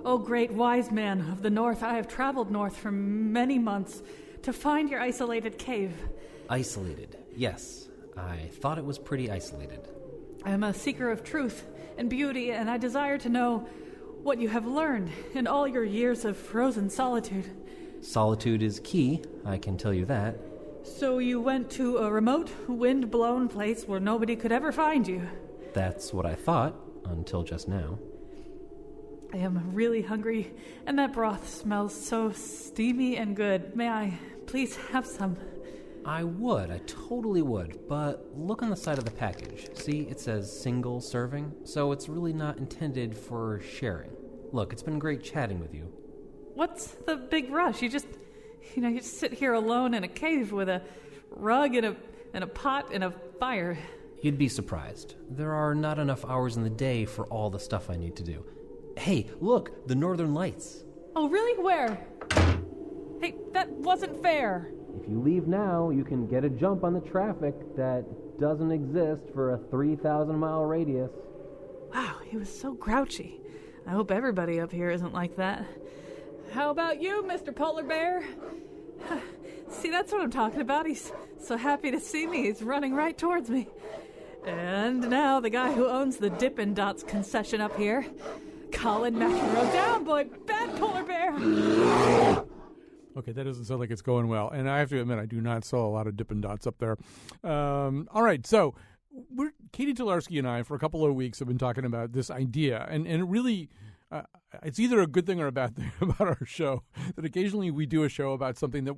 O great wise man of the north, I have traveled north for many months to find your isolated cave. Isolated, yes. I thought it was pretty isolated. I am a seeker of truth and beauty, and I desire to know what you have learned in all your years of frozen solitude. Solitude is key, I can tell you that. So you went to a remote, wind-blown place where nobody could ever find you. That's what I thought, until just now. I am really hungry, and that broth smells so steamy and good. May I please have some? I totally would, but look on the side of the package. See, it says single serving, so it's really not intended for sharing. Look, it's been great chatting with you. What's the big rush? You just sit here alone in a cave with a rug and a pot and a fire. You'd be surprised. There are not enough hours in the day for all the stuff I need to do. Hey, look, the Northern Lights. Oh, really? Where? Hey, that wasn't fair. If you leave now, you can get a jump on the traffic that doesn't exist for a 3,000-mile radius. Wow, he was so grouchy. I hope everybody up here isn't like that. How about you, Mr. Polar Bear? See, that's what I'm talking about. He's so happy to see me. He's running right towards me. And now the guy who owns the Dippin' Dots concession up here, Colin McEnroe. Down, boy. Bad Polar Bear. Okay, that doesn't sound like it's going well. And I have to admit, I do not sell a lot of Dippin' Dots up there. All right, so Katie Tolarski and I, for a couple of weeks, have been talking about this idea. And it really, it's either a good thing or a bad thing about our show, that occasionally we do a show about something that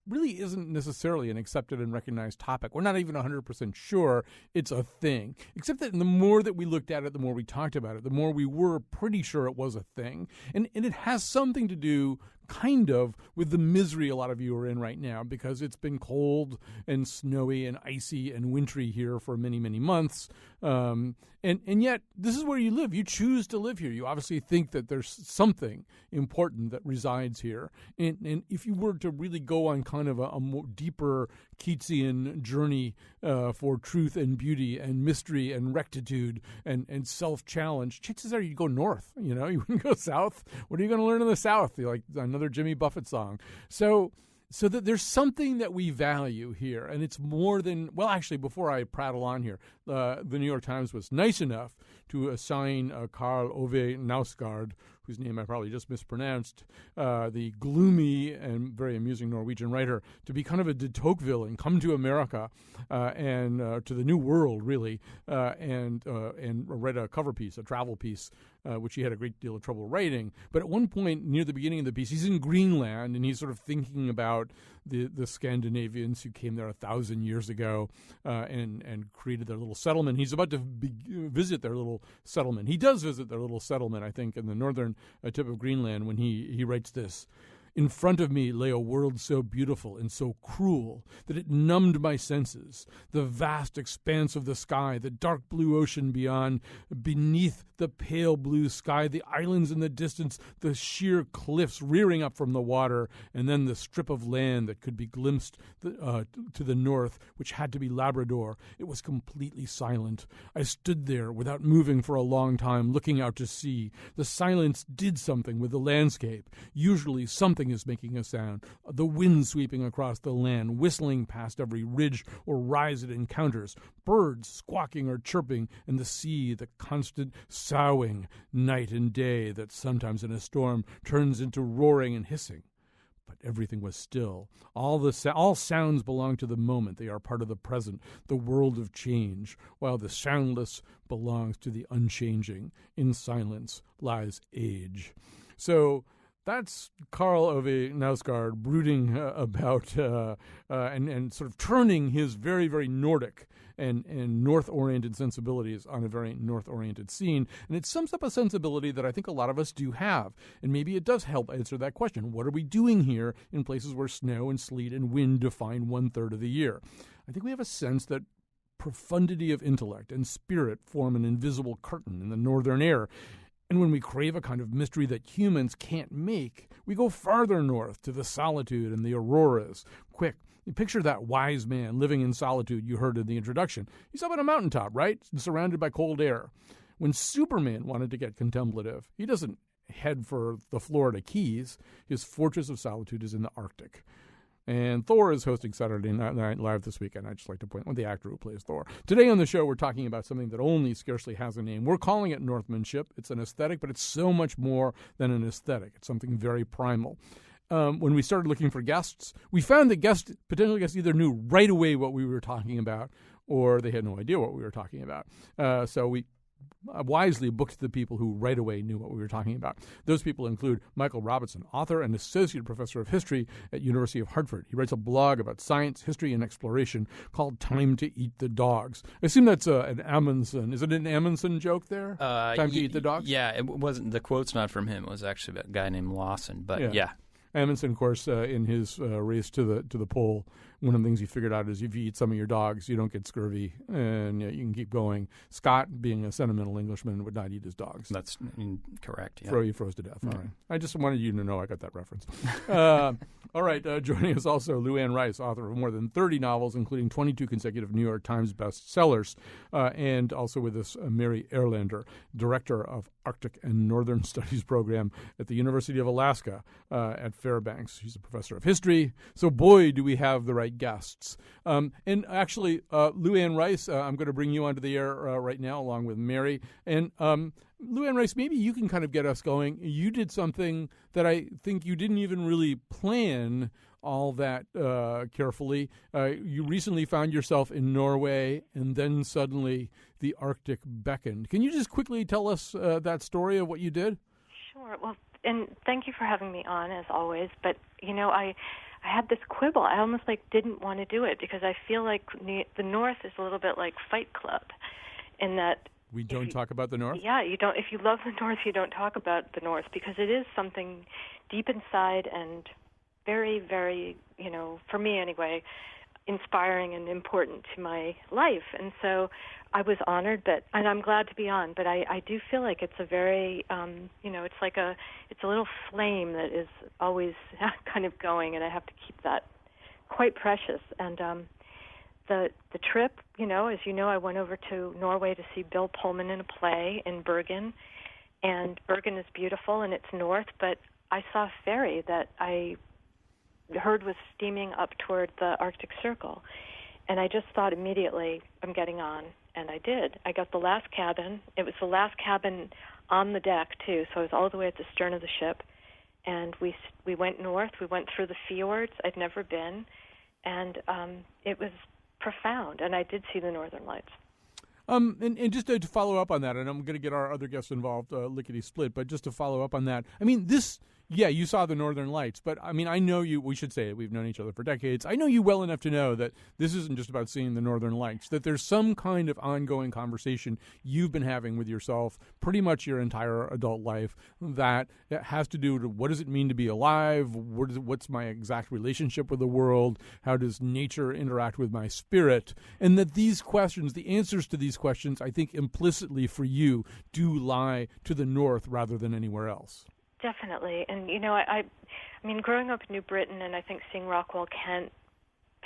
really isn't necessarily an accepted and recognized topic. We're not even 100% sure it's a thing, except that the more that we looked at it, the more we talked about it, the more we were pretty sure it was a thing. And it has something to do kind of with the misery a lot of you are in right now, because it's been cold and snowy and icy and wintry here for many, many months. And yet, this is where you live. You choose to live here. You obviously think that there's something important that resides here. And if you were to really go on kind of a more deeper Keatsian journey for truth and beauty and mystery and rectitude and self-challenge, chances are you'd go north. You wouldn't go south. What are you going to learn in the south? Like another Jimmy Buffett song. So that there's something that we value here, and it's more than, well, actually, before I prattle on here, the New York Times was nice enough to assign Karl Ove Knausgaard, whose name I probably just mispronounced, the gloomy and very amusing Norwegian writer, to be kind of a de Tocqueville and come to America and to the New World, really, and write a cover piece, a travel piece, which he had a great deal of trouble writing. But at one point, near the beginning of the piece, he's in Greenland, and he's sort of thinking about the Scandinavians who came there 1,000 years ago and created their little settlement. He's about to visit their little settlement. He does visit their little settlement, I think, in the northern tip of Greenland when he writes this. In front of me lay a world so beautiful and so cruel that it numbed my senses. The vast expanse of the sky, the dark blue ocean beyond, beneath the pale blue sky, the islands in the distance, the sheer cliffs rearing up from the water, and then the strip of land that could be glimpsed to the north, which had to be Labrador. It was completely silent. I stood there without moving for a long time, looking out to sea. The silence did something with the landscape. Usually something is making a sound. The wind sweeping across the land, whistling past every ridge or rise it encounters. Birds squawking or chirping, and the sea, the constant soughing, night and day that sometimes in a storm turns into roaring and hissing. But everything was still. All sounds belong to the moment. They are part of the present, the world of change, while the soundless belongs to the unchanging. In silence lies age. So that's Karl Ove Knausgaard brooding about and sort of turning his very, very Nordic and North-oriented sensibilities on a very North-oriented scene. And it sums up a sensibility that I think a lot of us do have. And maybe it does help answer that question. What are we doing here in places where snow and sleet and wind define 1/3 of the year? I think we have a sense that profundity of intellect and spirit form an invisible curtain in the northern air. And when we crave a kind of mystery that humans can't make, we go farther north to the solitude and the auroras. Quick, you picture that wise man living in solitude you heard in the introduction. He's up on a mountaintop, right? Surrounded by cold air. When Superman wanted to get contemplative, he doesn't head for the Florida Keys. His fortress of solitude is in the Arctic. And Thor is hosting Saturday Night Live this weekend. I'd just like to point out the actor who plays Thor. Today on the show, we're talking about something that only scarcely has a name. We're calling it Northmanship. It's an aesthetic, but it's so much more than an aesthetic. It's something very primal. When we started looking for guests, we found that potential guests either knew right away what we were talking about or they had no idea what we were talking about. So we wisely booked the people who right away knew what we were talking about. Those people include Michael Robinson, author and associate professor of history at University of Hartford. He writes a blog about science, history, and exploration called Time to Eat the Dogs. I assume that's an Amundsen. Is it an Amundsen joke there? Time to Eat the Dogs? Yeah, it wasn't. The quote's not from him. It was actually a guy named Lawson. But yeah. Amundsen, of course, in his race to the pole, one of the things he figured out is if you eat some of your dogs, you don't get scurvy, and you can keep going. Scott, being a sentimental Englishman, would not eat his dogs. That's correct. Yeah. He froze to death. All right. I just wanted you to know I got that reference. All right. Joining us also, Lou Anne Rice, author of more than 30 novels, including 22 consecutive New York Times bestsellers, and also with us, Mary Erlander, director of Arctic and Northern Studies program at the University of Alaska at Fairbanks. She's a professor of history. So, boy, do we have the right guests. And actually, Lou Anne Rice, I'm going to bring you onto the air right now along with Mary. And Lou Anne Rice, maybe you can kind of get us going. You did something that I think you didn't even really plan all that carefully. You recently found yourself in Norway, and then suddenly the Arctic beckoned. Can you just quickly tell us that story of what you did? Sure. Well, and thank you for having me on, as always. But, I had this quibble. I almost didn't want to do it because I feel like the North is a little bit like Fight Club in that we don't talk about the North? Yeah, you don't. If you love the North, you don't talk about the North because it is something deep inside and very, very, for me anyway, inspiring and important to my life. And so I was honored, and I'm glad to be on, but I do feel like it's a very, it's a little flame that is always kind of going, and I have to keep that quite precious. And the trip, as you know, I went over to Norway to see Bill Pullman in a play in Bergen, and Bergen is beautiful and it's north, but I saw a ferry that I heard was steaming up toward the Arctic Circle, and I just thought immediately, I'm getting on, and I did. I got the last cabin. It was the last cabin on the deck, too, so I was all the way at the stern of the ship, and we went north. We went through the fjords. I'd never been, and it was profound, and I did see the Northern Lights. And just to follow up on that, and I'm going to get our other guests involved, lickety-split, but just to follow up on that, I mean, you saw the Northern Lights, but, I mean, I know you, we should say it, we've known each other for decades. I know you well enough to know that this isn't just about seeing the Northern Lights, that there's some kind of ongoing conversation you've been having with yourself pretty much your entire adult life that has to do with what does it mean to be alive, what's my exact relationship with the world, how does nature interact with my spirit, and that these questions, the answers to these questions, I think implicitly for you, do lie to the north rather than anywhere else. Definitely. And, I mean, growing up in New Britain and I think seeing Rockwell Kent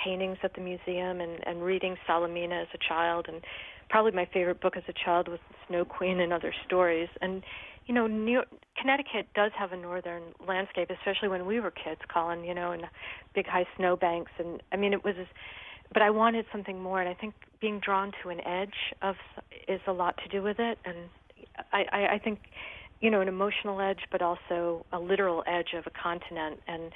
paintings at the museum and reading Salamina as a child, and probably my favorite book as a child was Snow Queen and Other Stories. And, Connecticut does have a northern landscape, especially when we were kids, Colin, and big high snowbanks. And, I mean, but I wanted something more, and I think being drawn to an edge is a lot to do with it. And I think an emotional edge, but also a literal edge of a continent, and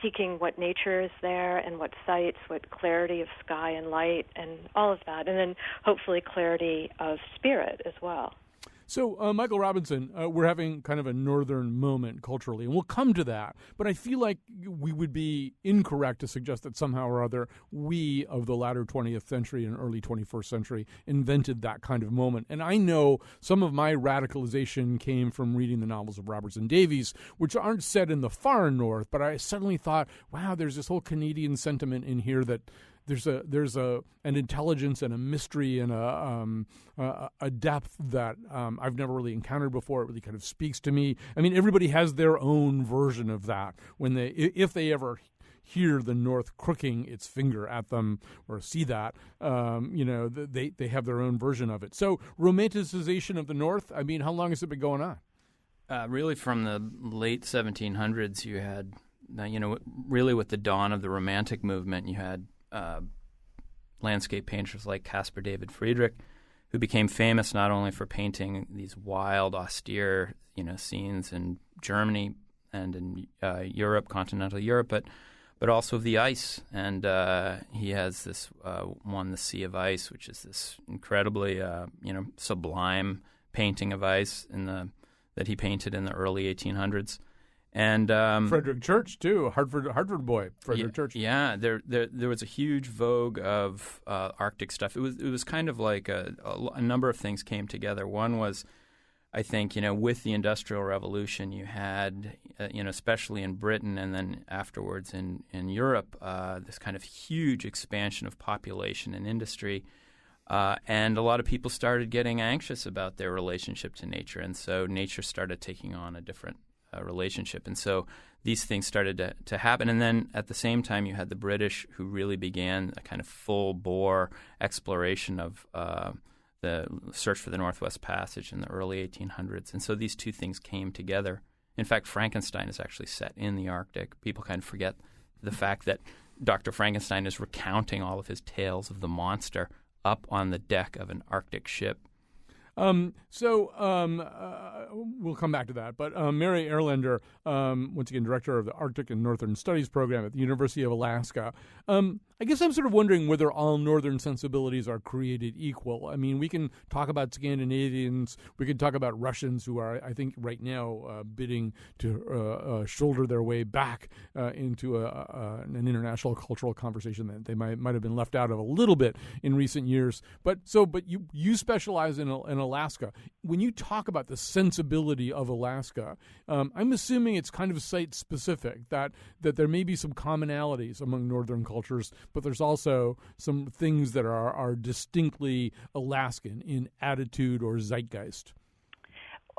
seeking what nature is there and what sights, what clarity of sky and light and all of that, and then hopefully clarity of spirit as well. So, Michael Robinson, we're having kind of a northern moment culturally, and we'll come to that. But I feel like we would be incorrect to suggest that somehow or other we of the latter 20th century and early 21st century invented that kind of moment. And I know some of my radicalization came from reading the novels of Robertson Davies, which aren't set in the far north, but I suddenly thought, wow, there's this whole Canadian sentiment in here that there's an intelligence and a mystery and a depth that I've never really encountered before. It really kind of speaks to me. I mean, everybody has their own version of that when if they ever hear the North crooking its finger at them or see that, they have their own version of it. So romanticization of the North, I mean, how long has it been going on? Really, from the late 1700s, you had, really with the dawn of the Romantic movement, you had landscape painters like Caspar David Friedrich, who became famous not only for painting these wild, austere, scenes in Germany and in Europe, continental Europe, but also of the ice. And he has this one, The Sea of Ice, which is this incredibly, sublime painting of ice that he painted in the early 1800s. And Frederick Church too, Hartford boy, Frederick Church. Yeah, there was a huge vogue of Arctic stuff. It was kind of like a number of things came together. One was, I think, with the Industrial Revolution, you had, especially in Britain and then afterwards in Europe, this kind of huge expansion of population and industry. And a lot of people started getting anxious about their relationship to nature. And so nature started taking on a different relationship. And so these things started to happen. And then at the same time, you had the British, who really began a kind of full-bore exploration of the search for the Northwest Passage in the early 1800s. And so these two things came together. In fact, Frankenstein is actually set in the Arctic. People kind of forget the fact that Dr. Frankenstein is recounting all of his tales of the monster up on the deck of an Arctic ship. We'll come back to that. But Mary Erlander, once again, director of the Arctic and Northern Studies program at the University of Alaska. I guess I'm sort of wondering whether all northern sensibilities are created equal. I mean, we can talk about Scandinavians. We can talk about Russians, who are, I think, right now bidding to shoulder their way back into an international cultural conversation that they might have been left out of a little bit in recent years. But you specialize in Alaska. When you talk about the sensibility of Alaska, I'm assuming it's kind of site-specific, that there may be some commonalities among northern cultures, but there's also some things that are distinctly Alaskan in attitude or zeitgeist.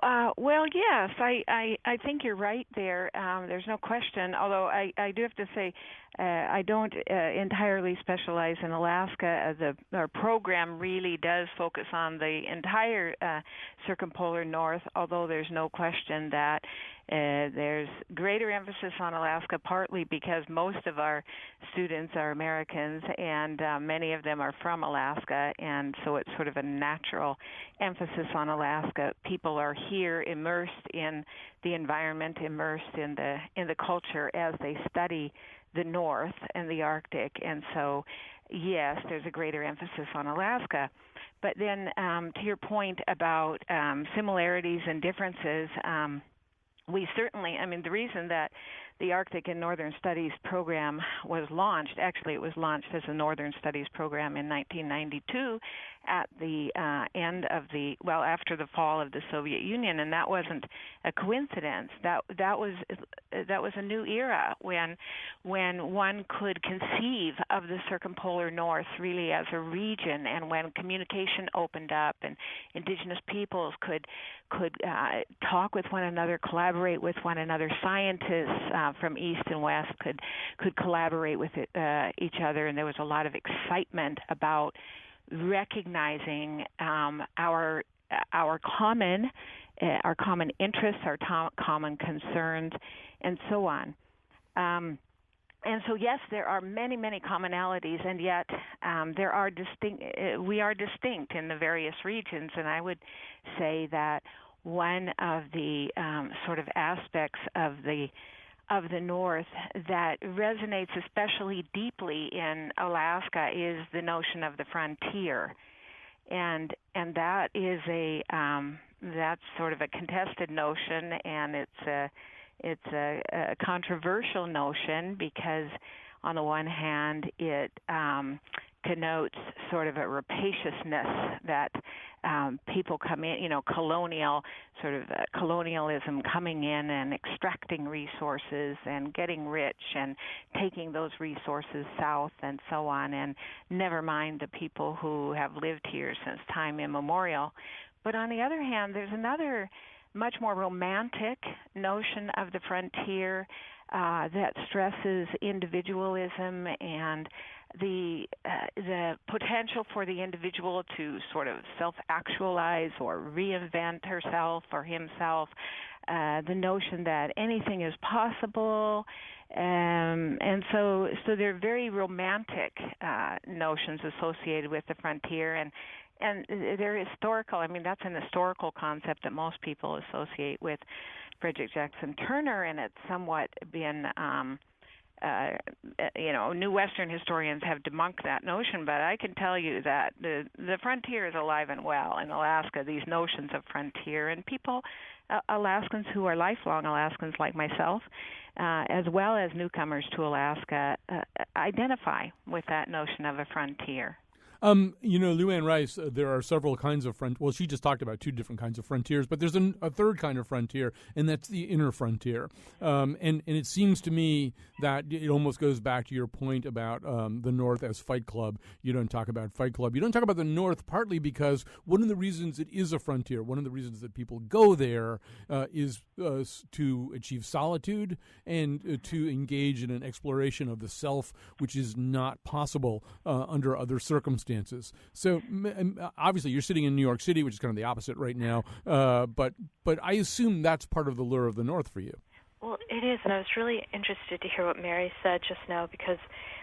Well, yes, I think you're right there. There's no question, although I do have to say I don't entirely specialize in Alaska. Our program really does focus on the entire circumpolar north, although there's no question that there's greater emphasis on Alaska, partly because most of our students are Americans and many of them are from Alaska, and so it's sort of a natural emphasis on Alaska. People are here immersed in the environment, immersed in the culture as they study the North and the Arctic, and so yes, there's a greater emphasis on Alaska. But then to your point about similarities and differences, we certainly, the reason that the Arctic and Northern Studies program was launched, actually it was launched as a Northern Studies program in 1992 at the end of after the fall of the Soviet Union, and that wasn't a coincidence. That was a new era when one could conceive of the circumpolar North really as a region, and when communication opened up and indigenous peoples could talk with one another, collaborate with one another. Scientists from east and west could collaborate with each other, and there was a lot of excitement about recognizing our common interests, our common concerns, and so on. And so, yes, there are many, many commonalities, and yet we are distinct in the various regions. And I would say that one of the sort of aspects of the North that resonates especially deeply in Alaska is the notion of the frontier, and that is that's sort of a contested notion, and it's a controversial notion because on the one hand it connotes sort of a rapaciousness that people come in, colonialism coming in and extracting resources and getting rich and taking those resources south and so on, and never mind the people who have lived here since time immemorial. But on the other hand, there's another much more romantic notion of the frontier that stresses individualism and the potential for the individual to sort of self-actualize or reinvent herself or himself the notion that anything is possible. And so they're very romantic notions associated with the frontier, and they're historical. I mean, that's an historical concept that most people associate with Frederick Jackson Turner, and it's somewhat been, New Western historians have debunked that notion, but I can tell you that the frontier is alive and well in Alaska, these notions of frontier, and people, Alaskans who are lifelong Alaskans like myself, as well as newcomers to Alaska, identify with that notion of a frontier. Lou Ann Rice, there are several kinds of well, she just talked about two different kinds of frontiers, but there's a third kind of frontier, and that's the inner frontier. And it seems to me that it almost goes back to your point about the North as Fight Club. You don't talk about Fight Club. You don't talk about the North partly because one of the reasons it is a frontier, one of the reasons that people go there is to achieve solitude and to engage in an exploration of the self, which is not possible under other circumstances. So obviously you're sitting in New York City, which is kind of the opposite right now, but I assume that's part of the lure of the North for you. Well, it is, and I was really interested to hear what Mary said just now, because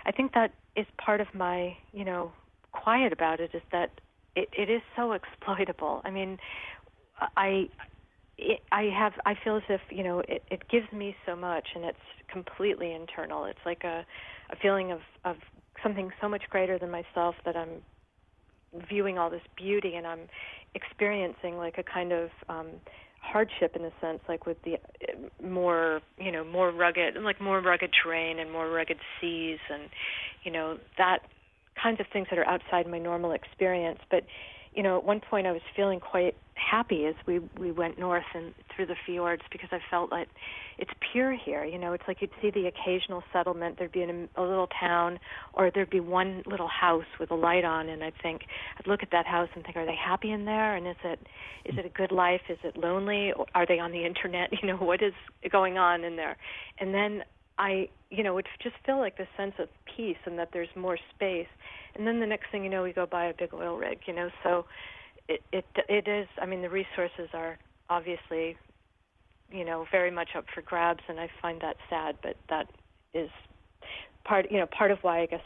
I think that is part of my, quiet about it, is that it is so exploitable. I mean, I feel as if, it gives me so much, and it's completely internal. It's like a feeling of something so much greater than myself, that I'm viewing all this beauty, and I'm experiencing like a kind of hardship in a sense, like with the more rugged terrain and more rugged seas, and that kinds of things that are outside my normal experience. But at one point I was feeling quite happy as we went north and through the fjords, because I felt like it's pure here. It's like you'd see the occasional settlement. There'd be a little town, or there'd be one little house with a light on, and I'd look at that house and think, are they happy in there? And is it a good life? Is it lonely? Or are they on the internet? What is going on in there? And then I would just feel like this sense of peace, and that there's more space. And then the next thing you know, we go by a big oil rig, so it is, I mean, the resources are obviously, very much up for grabs, and I find that sad, but that is part of why I guess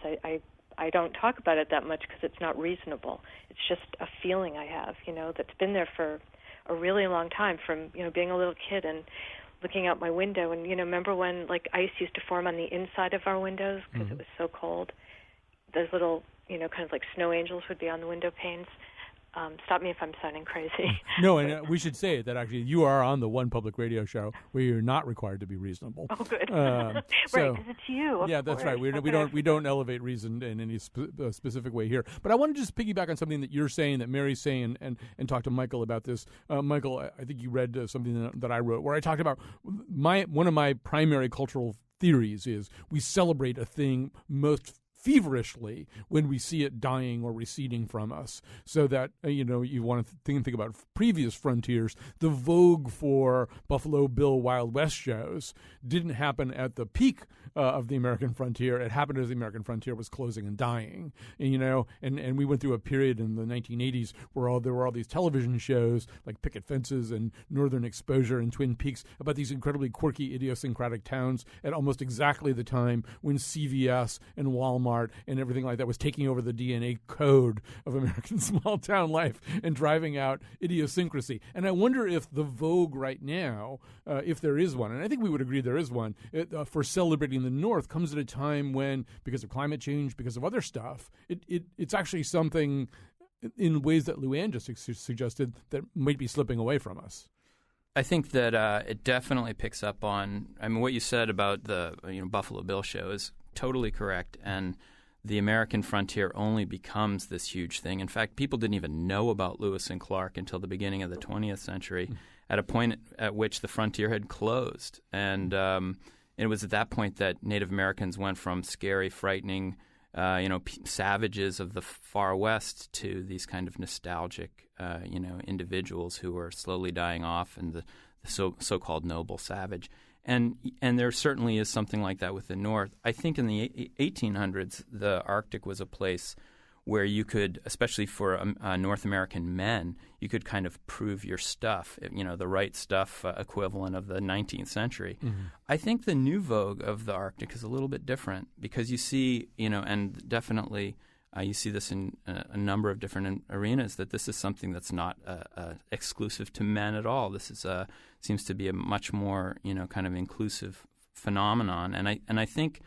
I don't talk about it that much, because it's not reasonable. It's just a feeling I have, that's been there for a really long time, from, being a little kid and looking out my window. And, remember when, like, ice used to form on the inside of our windows because it was so cold? Those little, kind of like snow angels would be on the window panes. Stop me if I'm sounding crazy. No, and we should say that actually you are on the one public radio show where you're not required to be reasonable. Oh, good. Right, because it's you. Yeah, that's right. We don't elevate reason in any specific way here. But I want to just piggyback on something that you're saying, that Mary's saying, and talk to Michael about this. Michael, I think you read something that I wrote where I talked about one of my primary cultural theories is we celebrate a thing most feverishly when we see it dying or receding from us, so that you want to think about previous frontiers. The vogue for Buffalo Bill Wild West shows didn't happen at the peak of the American frontier. It happened as the American frontier was closing and dying, and we went through a period in the 1980s where there were all these television shows like Picket Fences and Northern Exposure and Twin Peaks about these incredibly quirky, idiosyncratic towns at almost exactly the time when CVS and Walmart and everything like that was taking over the DNA code of American small town life and driving out idiosyncrasy. And I wonder if the vogue right now, if there is one, and I think we would agree there is one, for celebrating the North, comes at a time when, because of climate change, because of other stuff, it's actually something in ways that Lou Ann just suggested that might be slipping away from us. I think that it definitely picks up on, what you said about the Buffalo Bill show is totally correct, and the American frontier only becomes this huge thing. In fact, people didn't even know about Lewis and Clark until the beginning of the 20th century, at a point at which the frontier had closed. And it was at that point that Native Americans went from scary, frightening, savages of the far west to these kind of nostalgic, individuals who were slowly dying off, and the so-called noble savage. And there certainly is something like that with the North. I think in the 1800s, the Arctic was a place where you could, especially for North American men, you could kind of prove your stuff, the right stuff equivalent of the 19th century. Mm-hmm. I think the new vogue of the Arctic is a little bit different because you see, and definitely you see this in a number of different arenas, that this is something that's not exclusive to men at all. This is seems to be a much more, kind of inclusive phenomenon. And I think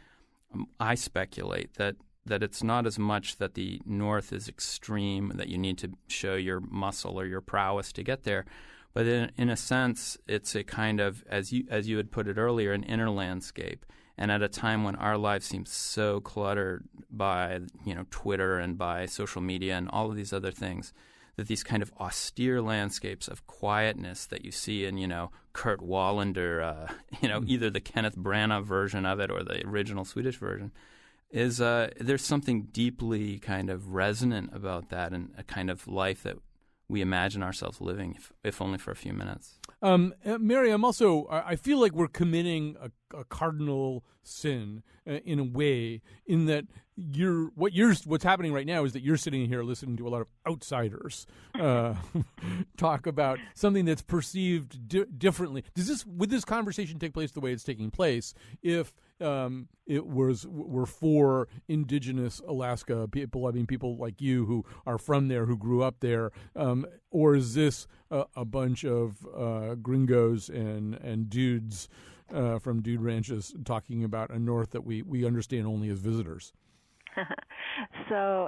I speculate that it's not as much that the North is extreme, that you need to show your muscle or your prowess to get there, but in a sense, it's a kind of, as you had put it earlier, an inner landscape. And at a time when our lives seem so cluttered by Twitter and by social media and all of these other things, that these kind of austere landscapes of quietness that you see in Kurt Wallander, either the Kenneth Branagh version of it or the original Swedish version, is there's something deeply kind of resonant about that, and a kind of life that we imagine ourselves living, if only for a few minutes. Mary, I feel like we're committing a cardinal sin in a way, in that what's happening right now is that you're sitting here listening to a lot of outsiders talk about something that's perceived differently. Would this conversation take place the way it's taking place if it were for indigenous Alaska people? I mean, people like you who are from there, who grew up there, or is this a bunch of gringos and dudes from dude ranches talking about a North that we understand only as visitors? So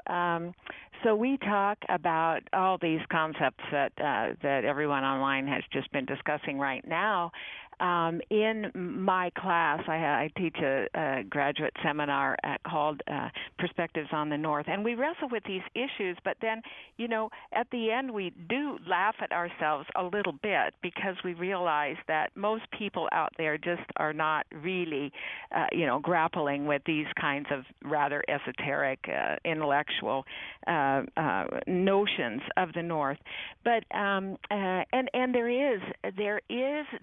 we talk about all these concepts that everyone online has just been discussing right now. In my class, I teach a graduate seminar called Perspectives on the North, and we wrestle with these issues, but then, at the end we do laugh at ourselves a little bit, because we realize that most people out there just are not really, grappling with these kinds of rather esoteric, intellectual notions of the North. But and there is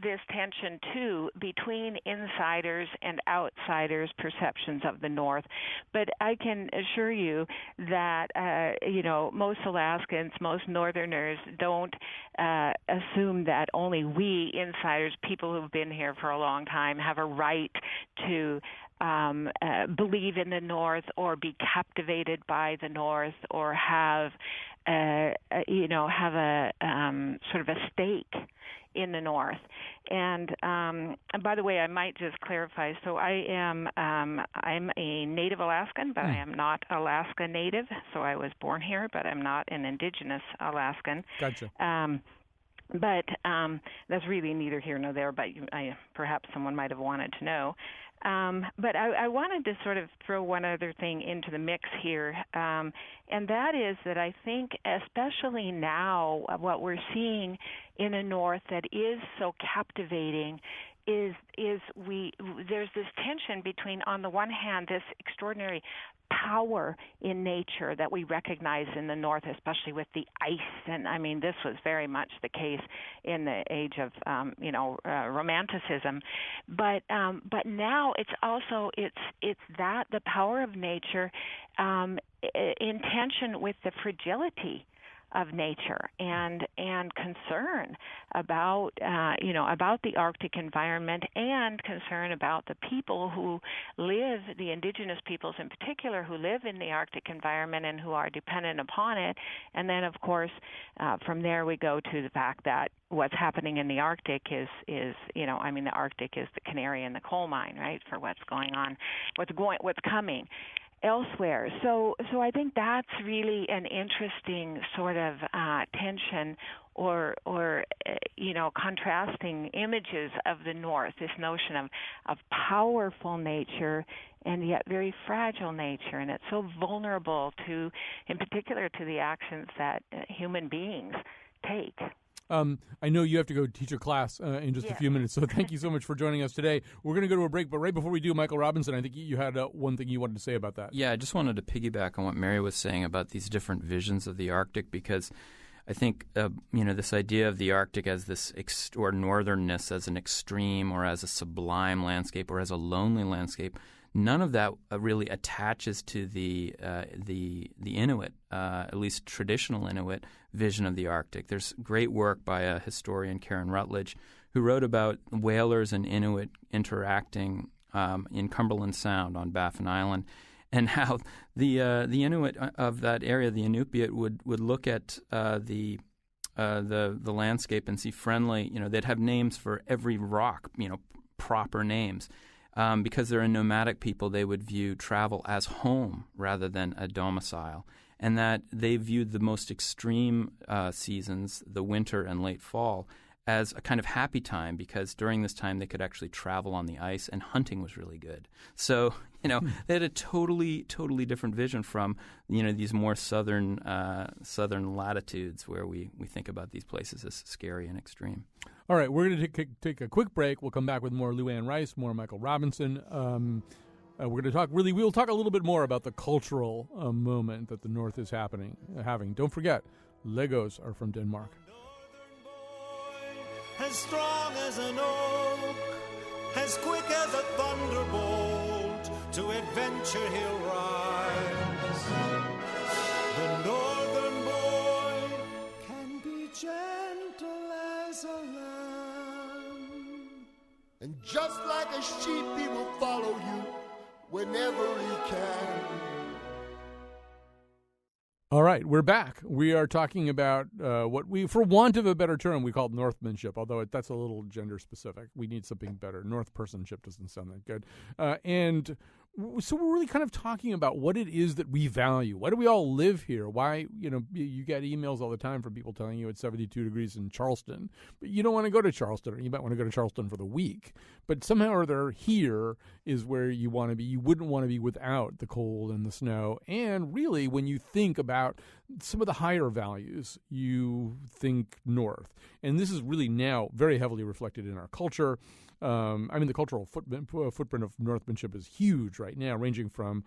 this tension too between insiders and outsiders' perceptions of the North. But I can assure you that most Alaskans, most Northerners don't assume that only we insiders, people who've been here for a long time, have a right to believe in the North or be captivated by the North or have sort of a stake in the North. And by the way, I might just clarify. So I'm a native Alaskan, but I am not Alaska native. So I was born here, but I'm not an indigenous Alaskan. Gotcha. But that's really neither here nor there, but perhaps someone might have wanted to know. But I wanted to sort of throw one other thing into the mix here, and that is that I think especially now what we're seeing in a North that is so captivating is there's this tension between, on the one hand, this extraordinary power in nature that we recognize in the North, especially with the ice. And I mean, this was very much the case in the age of Romanticism. But now it's also it's that the power of nature in tension with the fragility of nature and concern about the Arctic environment, and concern about the people who live, the indigenous peoples in particular, who live in the Arctic environment and who are dependent upon it. And then, of course, from there we go to the fact that what's happening in the Arctic is the Arctic is the canary in the coal mine, right, for what's going on, what's coming elsewhere. So I think that's really an interesting sort of tension or contrasting images of the North, this notion of powerful nature and yet very fragile nature, and it's so vulnerable to, in particular, to the actions that human beings take. I know you have to go teach a class in just a few minutes, so thank you so much for joining us today. We're going to go to a break, but right before we do, Michael Robinson, I think you had one thing you wanted to say about that. Yeah, I just wanted to piggyback on what Mary was saying about these different visions of the Arctic, because I think, this idea of the Arctic as this or northernness as an extreme or as a sublime landscape or as a lonely landscape none of that really attaches to the Inuit, at least traditional Inuit vision of the Arctic. There's great work by a historian, Karen Rutledge, who wrote about whalers and Inuit interacting in Cumberland Sound on Baffin Island, and how the Inuit of that area, the Inupiat, would look at the landscape and see friendly. They'd have names for every rock, proper names. Because they're a nomadic people, they would view travel as home rather than a domicile, and that they viewed the most extreme seasons, the winter and late fall, as a kind of happy time, because during this time they could actually travel on the ice, and hunting was really good. So, they had a totally different vision from, these more southern latitudes where we think about these places as scary and extreme. All right, we're going to take a quick break. We'll come back with more Lou Anne Rice, more Michael Robinson. We're going to talk we'll talk a little bit more about the cultural moment that the North is having. Don't forget, Legos are from Denmark. As strong as an oak, as quick as a thunderbolt, to adventure he'll rise. The northern boy can be gentle as a lamb, and just like a sheep he will follow you whenever he can. All right, we're back. We are talking about what we, for want of a better term, we call Northmanship, although that's a little gender specific. We need something better. Northpersonship doesn't sound that good. And so we're really kind of talking about what it is that we value. Why do we all live here? Why, you get emails all the time from people telling you it's 72 degrees in Charleston, but you don't want to go to Charleston, or you might want to go to Charleston for the week. But somehow or other, here is where you want to be. You wouldn't want to be without the cold and the snow. And really, when you think about some of the higher values, you think north. And this is really now very heavily reflected in our culture. The cultural footprint of Northmanship is huge right now, ranging from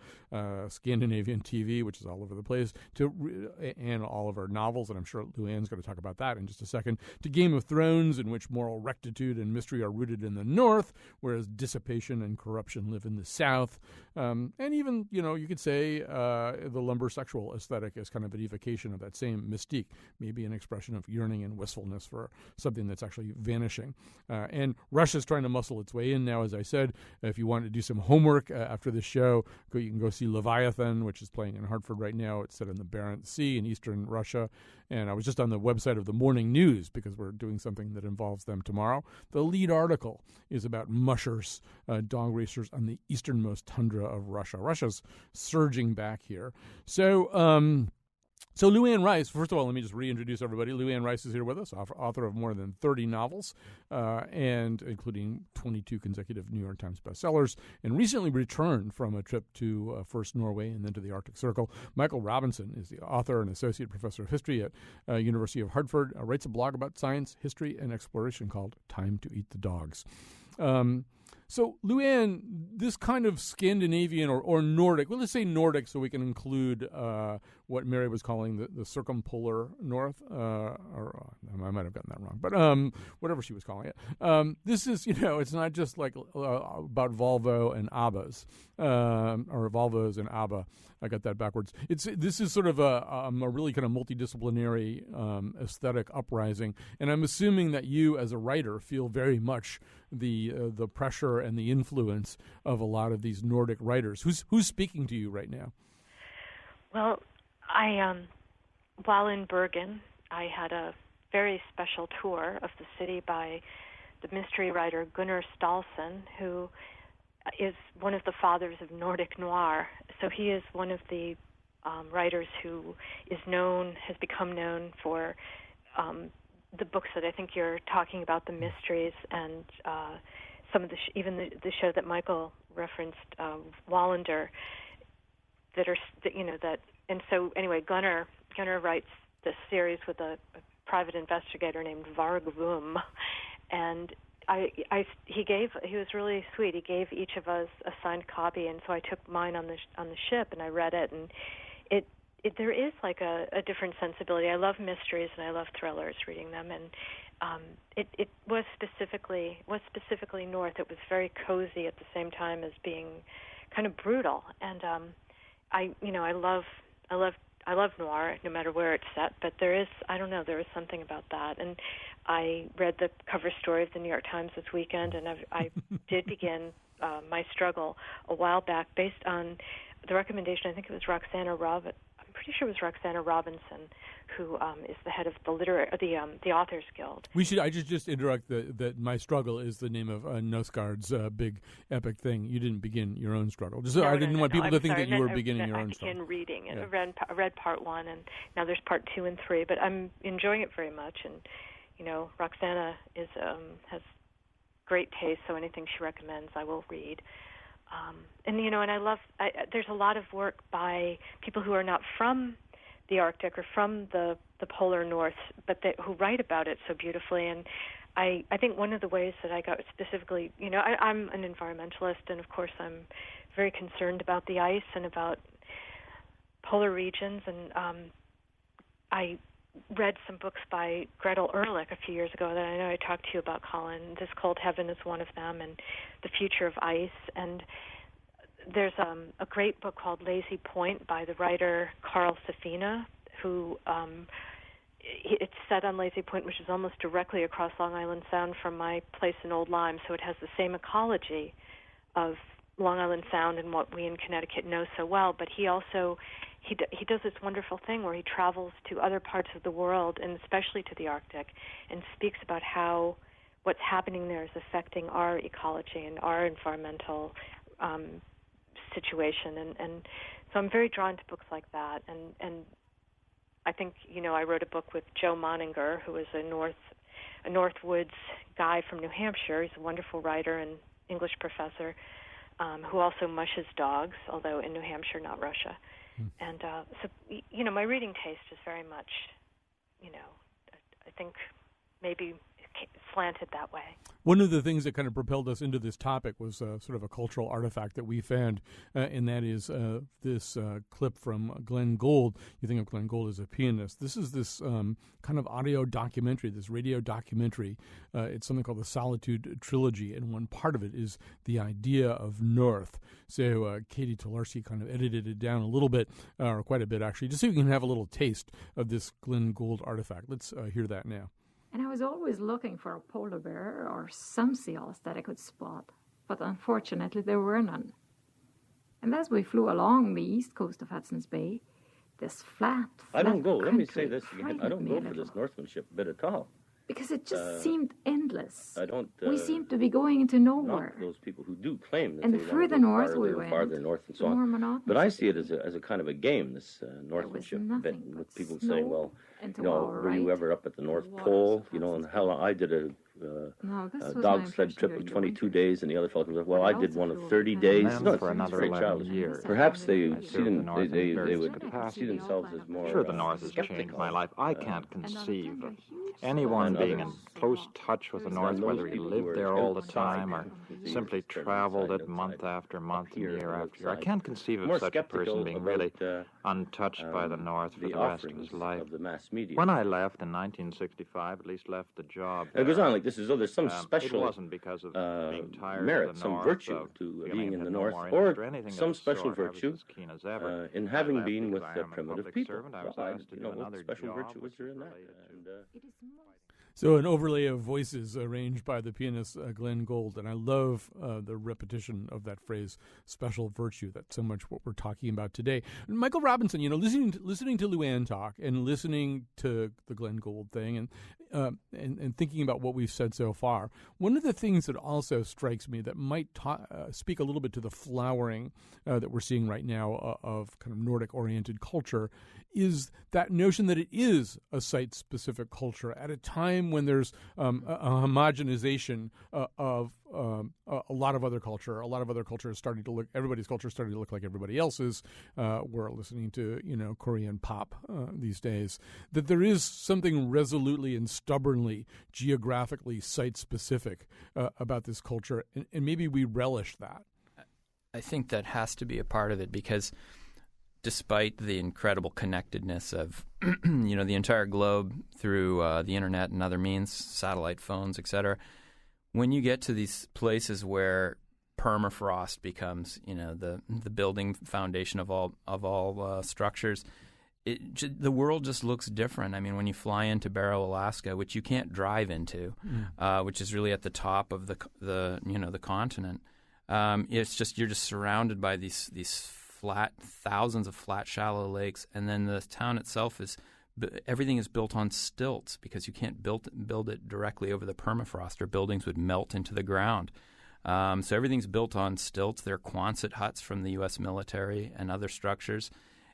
Scandinavian TV, which is all over the place, and all of our novels, and I'm sure Lou Anne's going to talk about that in just a second, to Game of Thrones, in which moral rectitude and mystery are rooted in the North, whereas dissipation and corruption live in the South. And even, you could say the lumbersexual aesthetic is kind of an evocation of that same mystique, maybe an expression of yearning and wistfulness for something that's actually vanishing. And Russia's trying to muscle its way in now, as I said. If you want to do some homework after the show, you can go see Leviathan, which is playing in Hartford right now. It's set in the Barents Sea in eastern Russia. And I was just on the website of the Morning News, because we're doing something that involves them tomorrow. The lead article is about mushers, dog racers on the easternmost tundra of Russia. Russia's surging back here. So Lou Anne Rice, first of all, let me just reintroduce everybody. Lou Anne Rice is here with us, author of more than 30 novels, and including 22 consecutive New York Times bestsellers, and recently returned from a trip to first Norway and then to the Arctic Circle. Michael Robinson is the author and associate professor of history at University of Hartford, writes a blog about science, history, and exploration called Time to Eat the Dogs. So, Lou Anne, this kind of Scandinavian or Nordic, well, let's say Nordic so we can include what Mary was calling the circumpolar north, or I might have gotten that wrong, but whatever she was calling it. This is, it's not just like about Volvo and Abbas, or Volvos and Abba. I got that backwards. This is sort of a really kind of multidisciplinary aesthetic uprising, and I'm assuming that you, as a writer, feel very much the pressure and the influence of a lot of these Nordic writers. Who's speaking to you right now? Well, while in Bergen, I had a very special tour of the city by the mystery writer Gunnar Staalsen, who is one of the fathers of Nordic noir. So he is one of the writers who has become known for the books that I think you're talking about, the mysteries, and some of the show that Michael referenced, Wallander, and so anyway, Gunnar writes this series with a private investigator named Varg Vum, and he was really sweet. He gave each of us a signed copy, and so I took mine on the ship and I read it, and there is like a different sensibility. I love mysteries and I love thrillers, reading them, and it was specifically north. It was very cozy at the same time as being kind of brutal. And I love noir, no matter where it's set. But there is something about that. And I read the cover story of the New York Times this weekend, and I did begin my struggle a while back based on the recommendation. I think it was I'm pretty sure it was Roxana Robinson, who is the head of the Authors Guild. I just interrupt that My Struggle is the name of Nosgard's big epic thing. You didn't begin your own struggle. I didn't want people to think that you were beginning your own struggle. I began reading it. Yeah. I read part 1, and now there's part 2 and 3. But I'm enjoying it very much, and Roxana has great taste, so anything she recommends, I will read. And I love. There's a lot of work by people who are not from the Arctic or from the polar north, but who write about it so beautifully. And I think one of the ways that I got specifically, I'm an environmentalist, and of course I'm very concerned about the ice and about polar regions. And I read some books by Gretel Ehrlich a few years ago that I know I talked to you about, Colin. This Cold Heaven is one of them, and The Future of Ice. And there's a great book called Lazy Point by the writer Carl Safina, who it's set on Lazy Point, which is almost directly across Long Island Sound from my place in Old Lyme, so it has the same ecology of Long Island Sound and what we in Connecticut know so well. But he also he does this wonderful thing where he travels to other parts of the world, and especially to the Arctic, and speaks about how what's happening there is affecting our ecology and our environmental situation. And so I'm very drawn to books like that. And I think, I wrote a book with Joe Moninger, who is a Northwoods guy from New Hampshire. He's a wonderful writer and English professor, who also mushes dogs, although in New Hampshire, not Russia. And so, my reading taste is very much, I think maybe slanted that way. One of the things that kind of propelled us into this topic was sort of a cultural artifact that we found, and that is this clip from Glenn Gould. You think of Glenn Gould as a pianist. This is this kind of audio documentary, this radio documentary. It's something called the Solitude Trilogy, and one part of it is the idea of North. So Katie Tolarski kind of edited it down a little bit, or quite a bit actually, just so you can have a little taste of this Glenn Gould artifact. Let's hear that now. And I was always looking for a polar bear or some seals that I could spot, but unfortunately there were none. And as we flew along the east coast of Hudson's Bay, this flat I don't go, let me say country this again, I don't go for this northmanship bit at all. Because it just seemed endless. I don't. We seemed to be going into nowhere. Not those people who do claim that and they the further north we went, farther north and so the more on. monotonous. But I see it as a kind of a game, this northmanship bit, with people saying, well, were you ever up at the North Pole? And how I did a dog sled trip of 22 days, and the other fellow comes up, well, I did one of 30 days. No, for another 11 years. Perhaps they would see themselves as more... Sure, the North has changed my life. I can't conceive of anyone being in close touch with the North, whether he lived there all the time or simply traveled it month after month and year after year. I can't conceive of such a person being really untouched by the North for the rest of his life. When I left in 1965, at least left the job... It goes on like this, as though there's some special it wasn't because of being tired merit, of the some North, virtue to being in the North, or some special virtue in having been with primitive people. What special virtue is there in that? So an overlay of voices arranged by the pianist Glenn Gould, and I love the repetition of that phrase, special virtue. That's so much what we're talking about today. And Michael Robinson, listening to Luann talk and listening to the Glenn Gould thing and thinking about what we've said so far, one of the things that also strikes me that might speak a little bit to the flowering that we're seeing right now of kind of Nordic-oriented culture is that notion that it is a site-specific culture at a time when there's a homogenization of a lot of other culture. A lot of other culture is starting to look. Everybody's culture is starting to look like everybody else's. We're listening to Korean pop these days. That there is something resolutely and stubbornly geographically site-specific about this culture, and maybe we relish that. I think that has to be a part of it because despite the incredible connectedness of the entire globe through the internet and other means, satellite phones, etc., when you get to these places where permafrost becomes the building foundation of all structures, the world just looks different. I mean, when you fly into Barrow, Alaska, which you can't drive into, which is really at the top of the continent, it's just you're just surrounded by these flat, thousands of flat, shallow lakes, and then the town itself everything is built on stilts because you can't build it directly over the permafrost, or buildings would melt into the ground. So everything's built on stilts. There are Quonset huts from the U.S. military and other structures.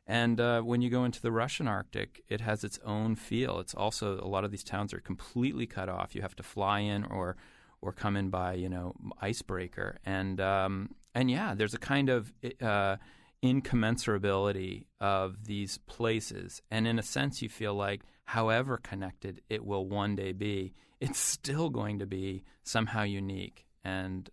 And when you go into the Russian Arctic, it has its own feel. It's also, a lot of these towns are completely cut off. You have to fly in or come in by icebreaker. And there's a kind of incommensurability of these places. And in a sense, you feel like however connected it will one day be, it's still going to be somehow unique and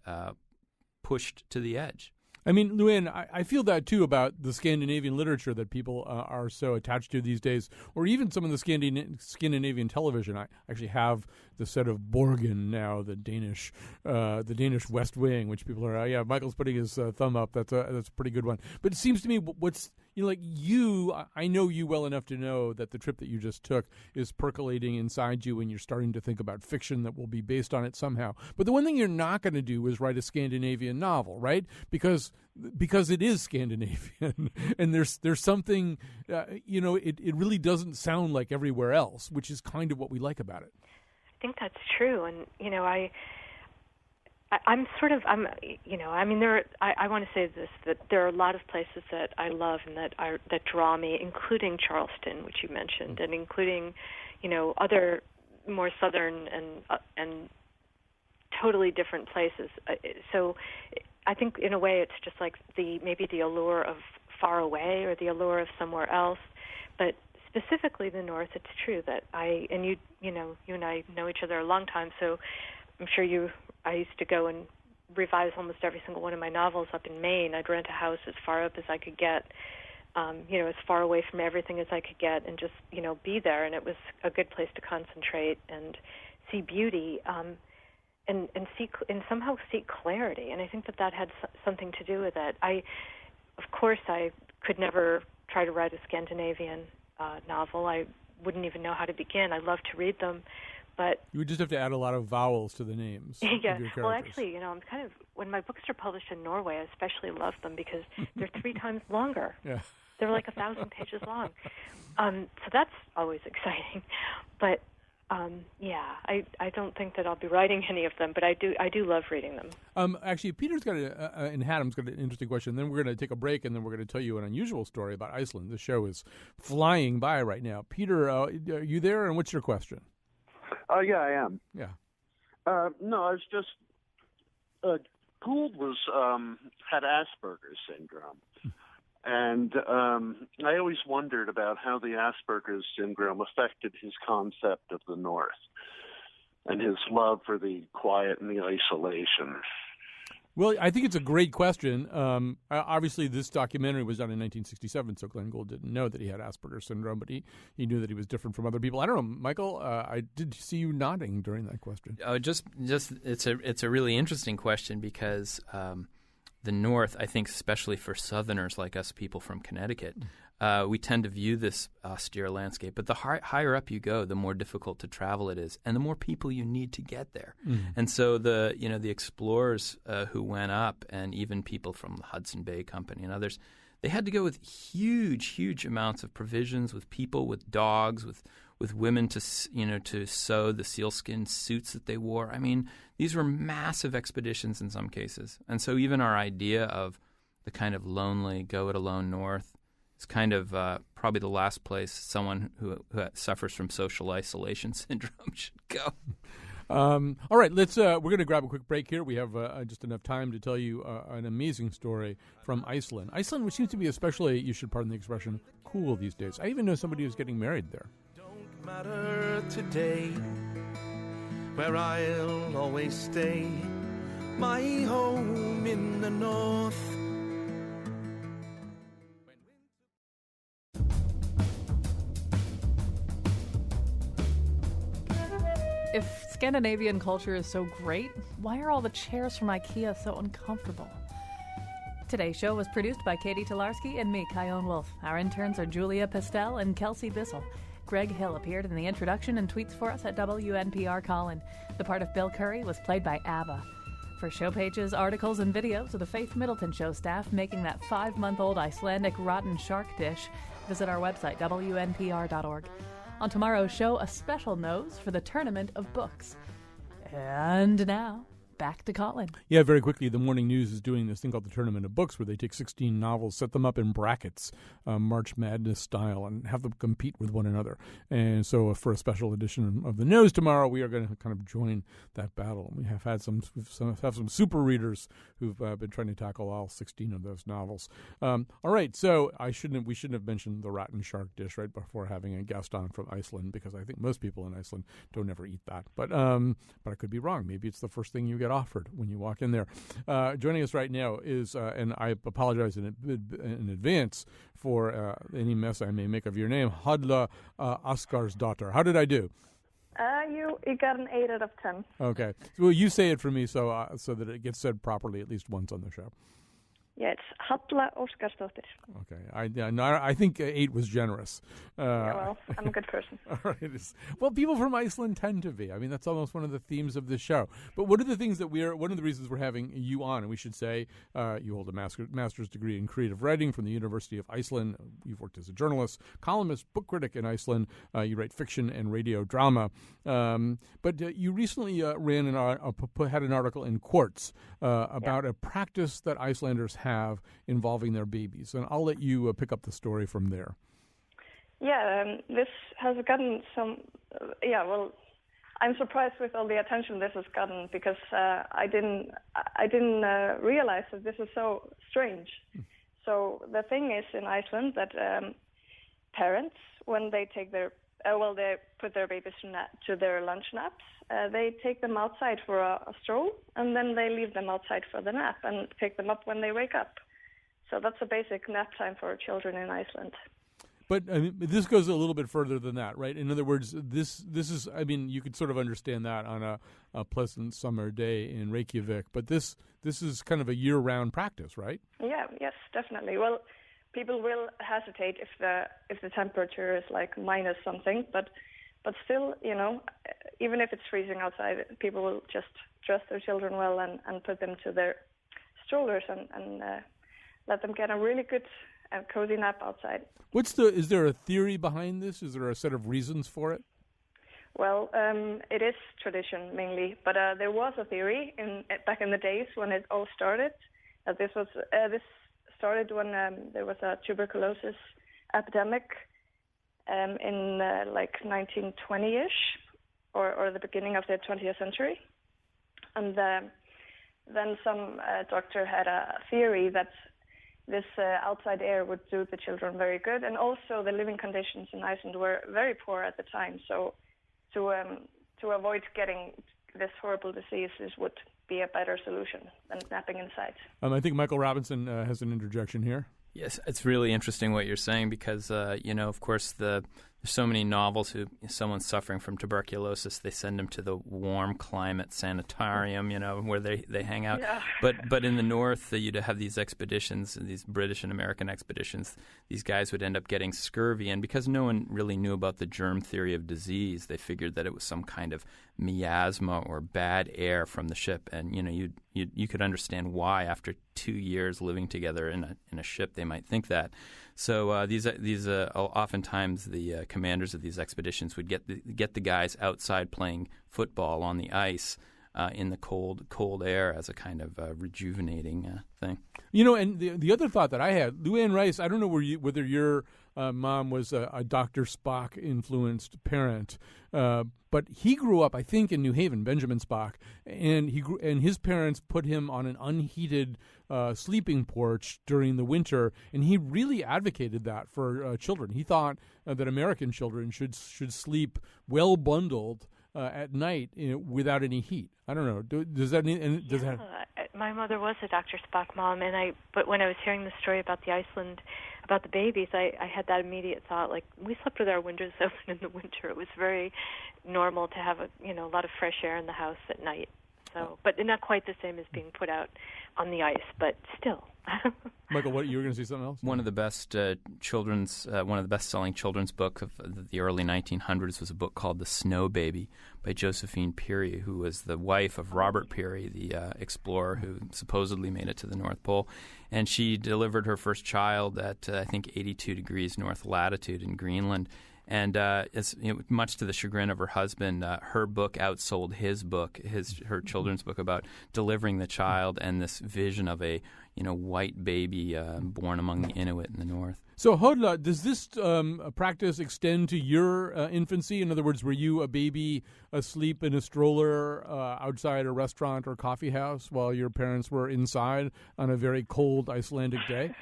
pushed to the edge. I mean, Luann, I feel that too about the Scandinavian literature that people are so attached to these days, or even some of the Scandinavian television. I actually have the set of Borgen now, the Danish West Wing, which people are. Michael's putting his thumb up. That's a pretty good one. But it seems to me what's I know you well enough to know that the trip that you just took is percolating inside you, and you're starting to think about fiction that will be based on it somehow. But the one thing you're not going to do is write a Scandinavian novel, right? Because it is Scandinavian, and there's something, it really doesn't sound like everywhere else, which is kind of what we like about it. I think that's true, and I want to say this, that there are a lot of places that I love and that draw me, including Charleston, which you mentioned, and including, other more southern and totally different places. So I think in a way it's just like maybe the allure of far away or the allure of somewhere else, but specifically the North, it's true that you and I know each other a long time, so I'm sure I used to go and revise almost every single one of my novels up in Maine. I'd rent a house as far up as I could get, as far away from everything as I could get, and just, be there. And it was a good place to concentrate and see beauty, and somehow seek clarity. And I think that had something to do with it. Of course, I could never try to write a Scandinavian novel. I wouldn't even know how to begin. I love to read them. But you would just have to add a lot of vowels to the names. Yeah. Well, actually, I'm kind of, when my books are published in Norway, I especially love them because they're 3 times longer. Yeah. They're like 1,000 pages long. So that's always exciting. But I don't think that I'll be writing any of them, but I do love reading them. Actually, Peter's got and Adam's got an interesting question. Then we're going to take a break, and then we're going to tell you an unusual story about Iceland. The show is flying by right now. Peter, are you there? And what's your question? Yeah, I am. Yeah. No, I was just Gould had Asperger's syndrome, and I always wondered about how the Asperger's syndrome affected his concept of the North and his love for the quiet and the isolation. Well, I think it's a great question. Obviously, this documentary was done in 1967, so Glenn Gould didn't know that he had Asperger's syndrome, but he knew that he was different from other people. I don't know, Michael. I did see you nodding during that question. Just it's a really interesting question because the North, I think, especially for Southerners like us, people from Connecticut, we tend to view this austere landscape. But the higher up you go, the more difficult to travel it is, and the more people you need to get there. And so the explorers who went up, and even people from the Hudson Bay Company and others, they had to go with huge amounts of provisions, with people, with dogs, with women to sew the sealskin suits that they wore. I mean, these were massive expeditions in some cases. And so even our idea of the kind of lonely, go-it-alone North is kind of probably the last place someone who suffers from social isolation syndrome should go. All right, we're going to grab a quick break here. We have just enough time to tell you an amazing story from Iceland. Iceland, which seems to be especially, you should pardon the expression, cool these days. I even know somebody who's getting married there. Don't matter today, where I'll always stay, my home in the North. Scandinavian culture is so great, why are all the chairs from IKEA so uncomfortable? Today's show was produced by Katie Tolarski and me, Kyone Wolf. Our interns are Julia Pastel and Kelsey Bissell. Greg Hill appeared in the introduction and tweets for us at WNPR Colin. The part of Bill Curry was played by Ava. For show pages, articles, and videos of the Faith Middleton Show staff making that 5-month-old Icelandic rotten shark dish, visit our website, WNPR.org. On tomorrow's show, a special nose for the Tournament of Books. And now, back to Colin. Yeah, very quickly, the Morning News is doing this thing called the Tournament of Books, where they take 16 novels, set them up in brackets, March Madness style, and have them compete with one another. And so for a special edition of the Nose tomorrow, we are going to kind of join that battle. We have had some super readers who've been trying to tackle all 16 of those novels. All right, so we shouldn't have mentioned the rotten shark dish right before having a guest on from Iceland, because I think most people in Iceland don't ever eat that. But I could be wrong. Maybe it's the first thing you get offered when you walk in there. Joining us right now is, and I apologize in advance for any mess I may make of your name, Hadla Askarsdottir. How did I do? You got an 8 out of 10. Okay. Well, you say it for me so that it gets said properly at least once on the show. Yeah, it's Halla Óskarsdóttir. Okay, I think 8 was generous. Yeah, well, I'm a good person. All right. Well, people from Iceland tend to be. I mean, that's almost one of the themes of this show. But one of the reasons we're having you on, and we should say, you hold a master's degree in creative writing from the University of Iceland. You've worked as a journalist, columnist, book critic in Iceland. You write fiction and radio drama. But you recently had an article in Quartz about a practice that Icelanders have involving their babies, and I'll let you pick up the story from there. Yeah, this has gotten some. I'm surprised with all the attention this has gotten, because I didn't realize that this is so strange. So the thing is in Iceland that parents, when they take they put their babies to their lunch naps, they take them outside for a stroll, and then they leave them outside for the nap and pick them up when they wake up. So that's a basic nap time for children in Iceland. But I mean, this goes a little bit further than that, right? In other words, this is, I mean, you could sort of understand that on a pleasant summer day in Reykjavik, but this is kind of a year-round practice, right? Yeah, yes, definitely. Well, people will hesitate if the temperature is like minus something, but still, even if it's freezing outside, people will just dress their children well and put them to their strollers and let them get a really good and cozy nap outside. Is there a theory behind this? Is there a set of reasons for it? Well, it is tradition mainly, but there was a theory back in the days when it all started. This started when there was a tuberculosis epidemic in like 1920-ish, or the beginning of the 20th century. And then some doctor had a theory that this outside air would do the children very good, and also the living conditions in Iceland were very poor at the time. So to avoid getting this horrible disease, this would be a better solution than napping inside. I think Michael Robinson has an interjection here. Yes, it's really interesting what you're saying, because, of course, there's so many novels someone's suffering from tuberculosis, they send them to the warm climate sanitarium, where they hang out. Yeah. But in the north, you'd have these expeditions, these British and American expeditions. These guys would end up getting scurvy, and because no one really knew about the germ theory of disease, they figured that it was some kind of miasma or bad air from the ship. And you could understand why after 2 years living together in a ship they might think that. So these oftentimes the commanders of these expeditions would get the guys outside playing football on the ice in the cold air as a kind of rejuvenating thing. And the other thought that I had, Luann Rice, I don't know whether your mom was a Dr. Spock influenced parent, but he grew up, I think, in New Haven, Benjamin Spock, and his parents put him on an unheated sleeping porch during the winter, and he really advocated that for children. He thought that American children should sleep well bundled at night without any heat. I don't know. Does that? my mother was a Dr. Spock mom, but when I was hearing the story about the Iceland, about the babies, I had that immediate thought, like, we slept with our windows open in the winter. It was very normal to have a lot of fresh air in the house at night. So, but not quite the same as being put out on the ice, but still. Michael, what, you were going to say something else? One of the best one of the best-selling children's book of the early 1900s was a book called The Snow Baby by Josephine Peary, who was the wife of Robert Peary, the explorer who supposedly made it to the North Pole. And she delivered her first child at, I think, 82 degrees north latitude in Greenland. And much to the chagrin of her husband, her book outsold his book, her children's book about delivering the child and this vision of a white baby born among the Inuit in the north. So, Hodla, does this practice extend to your infancy? In other words, were you a baby asleep in a stroller outside a restaurant or coffee house while your parents were inside on a very cold Icelandic day?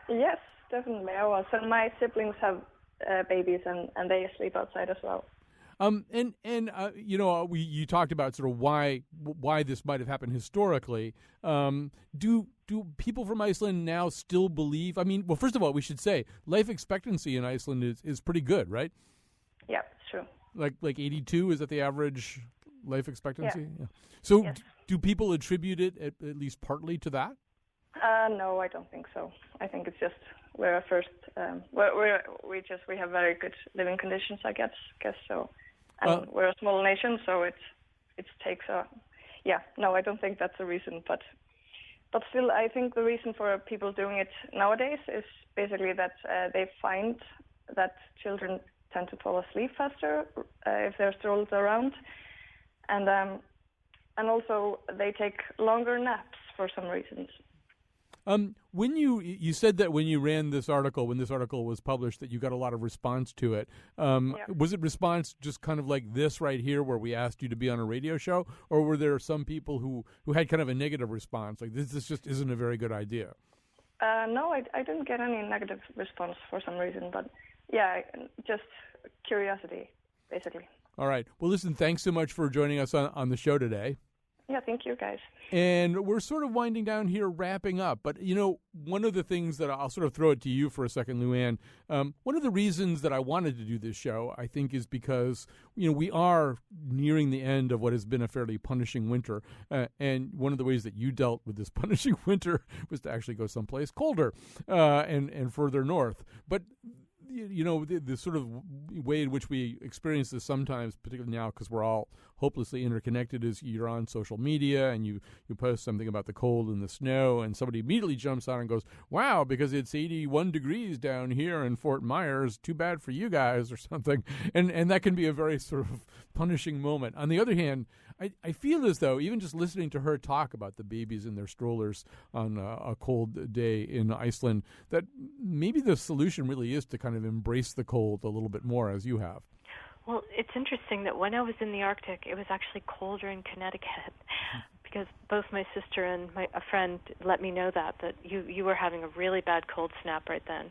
Yes, definitely I was. And my siblings have babies, and they sleep outside as well. You talked about sort of why this might have happened historically. Do people from Iceland now still believe? I mean, well, first of all, we should say life expectancy in Iceland is pretty good, right? Yeah, it's true. Like 82, is that the average life expectancy? Yeah. So yes. Do people attribute it at least partly to that? No, I don't think so. I think it's just we're a first. We have very good living conditions, I guess so. And we're a small nation, so it takes a. Yeah, no, I don't think that's the reason, but still, I think the reason for people doing it nowadays is basically that they find that children tend to fall asleep faster if they're strolled around, and also they take longer naps for some reasons. When you said that when you ran this article, when this article was published, that you got a lot of response to it. Was it response just kind of like this right here, where we asked you to be on a radio show, or were there some people who had kind of a negative response, like this just isn't a very good idea? No, I didn't get any negative response for some reason, but yeah, just curiosity, basically. All right. Well, listen, thanks so much for joining us on the show today. Yeah, thank you, guys. And we're sort of winding down here, wrapping up. But, one of the things that I'll sort of throw it to you for a second, Luann, one of the reasons that I wanted to do this show, I think, is because, we are nearing the end of what has been a fairly punishing winter. And one of the ways that you dealt with this punishing winter was to actually go someplace colder and further north. But the sort of way in which we experience this sometimes, particularly now because we're all hopelessly interconnected, is you're on social media and you post something about the cold and the snow, and somebody immediately jumps on and goes, wow, because it's 81 degrees down here in Fort Myers, too bad for you guys, or something. And that can be a very sort of punishing moment. On the other hand, I feel as though, even just listening to her talk about the babies in their strollers on a cold day in Iceland, that maybe the solution really is to kind of embrace the cold a little bit more, as you have. Well, it's interesting that when I was in the Arctic, it was actually colder in Connecticut, because both my sister and a friend let me know that you were having a really bad cold snap right then.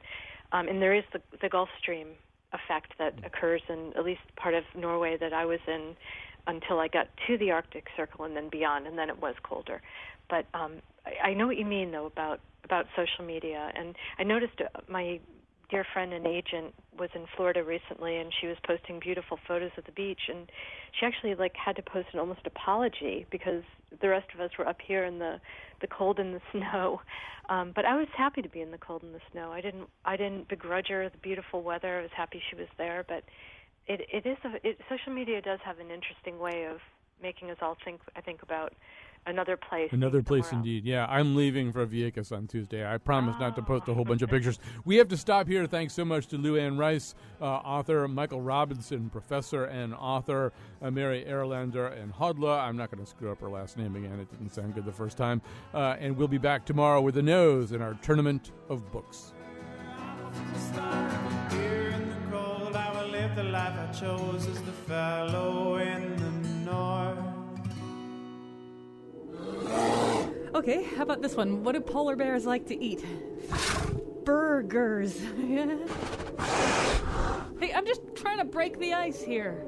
And there is the Gulf Stream effect that occurs in at least part of Norway that I was in until I got to the Arctic Circle and then beyond, and then it was colder. But I know what you mean, though, about social media. And I noticed my dear friend and agent was in Florida recently, and she was posting beautiful photos of the beach, and she actually had to post an almost apology because the rest of us were up here in the cold and the snow. But I was happy to be in the cold and the snow. I didn't begrudge her the beautiful weather. I was happy she was there, but social media does have an interesting way of making us all think about another place. Another place, indeed. Yeah, I'm leaving for Vieques on Tuesday. I promise not to post a whole bunch of pictures. We have to stop here. Thanks so much to Luann Rice, author, Michael Robinson, professor and author, Mary Erlander, and Hodla. I'm not going to screw up her last name again. It didn't sound good the first time. And we'll be back tomorrow with a nose in our tournament of books. The life I chose is the fellow in the north. Okay, how about this one? What do polar bears like to eat? Burgers. Hey, I'm just trying to break the ice here.